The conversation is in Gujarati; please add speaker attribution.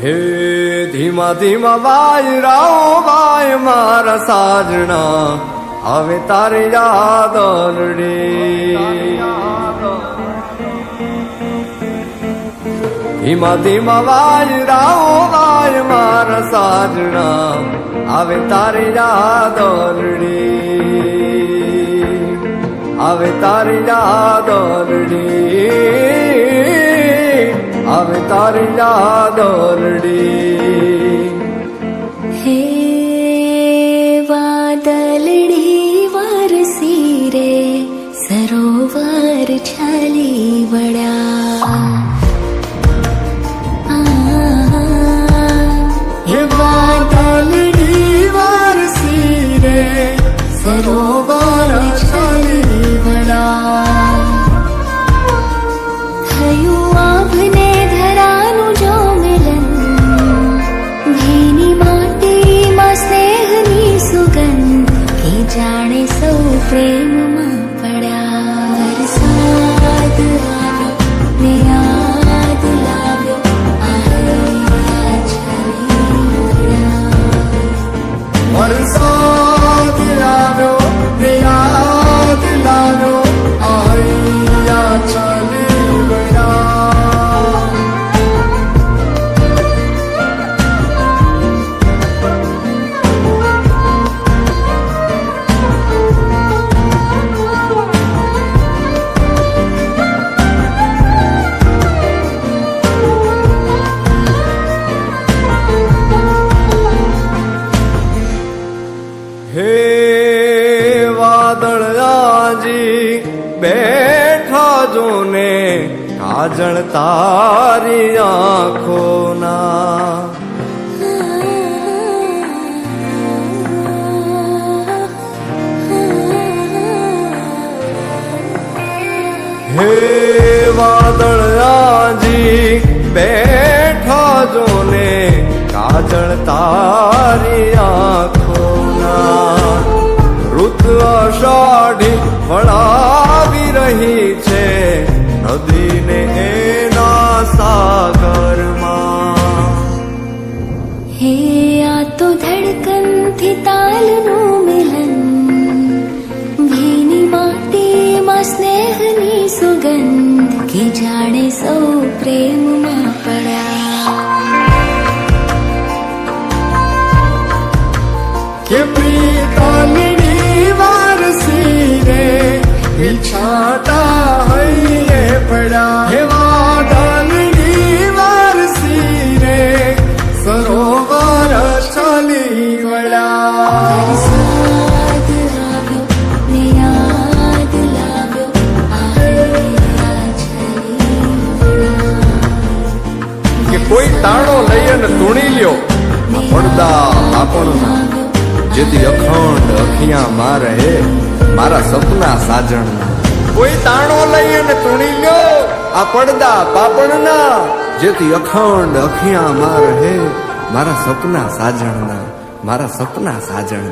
Speaker 1: હે ધીમા ધીમા વાયરાઓ વાય મારા સાજણા, હવે તારી યાદ ઓલડી. ધીમા ધીમા વાયરાઓ વાય મારા સાજણા, હવે તારી યાદ ઓલડી, હવે તારી યાદ ઓલડી, હવે તારી યાદ ઓલડી.
Speaker 2: હે વાદળડી વરસી રે સરોવર છાલી વળ્યા. હે વાદળડી વરસી રે સરોવર છાલી વળ્યા. થયું આભને ધરાનું જો મિલન, ભીની માટીમાં સ્નેહની સુગંધ, કે જાણે સૌ પ્રેમમાં પડ્યા. વરસાદ આવ્યો ને યાદ લાવ્યો, આયા છાલી વળ્યા.
Speaker 1: વરસાદ આવ્યો ને યાદ લાવ્યો, આયા છાલી વળ્યા. હે વાદળાજી બેઠા જોને, કાજળ તારી આંખોના. હે વાદળાજી બેઠા જોને, કાજળ તારી આંખોના. ઋત અષાઢી વળાવી રહી છે નદીને એના સાગરમાં.
Speaker 2: હે આ તો ધડકનથી તાલનું મિલન, ભીની માટીમાં સ્નેહની સુગંધ, કે જાણે સૌ પ્રેમમાં પડ્યા.
Speaker 1: કે પ્રીતલડી વારસી રે બિછાતા હૈયે પડ્યા. હે વાદળડી વારસી રે સરોવર ચાલી વળ્યા.
Speaker 2: વરસાદ આવ્યો ને યાદ લાવ્યો, આયા છાલી વળ્યા.
Speaker 1: કે કોઈ તાણો લઈ અને તોડી લ્યો આ પડદા આપણના, જેથી અખંડ અખિયા મારે મારા સપના સાજણના. કોઈ તાણો લઈ અને તોડી લ્યો આ પડદા પાપણના, જેથી અખંડ અખિયા મારે મારા સપના સાજણના, મારા સપના સાજણ.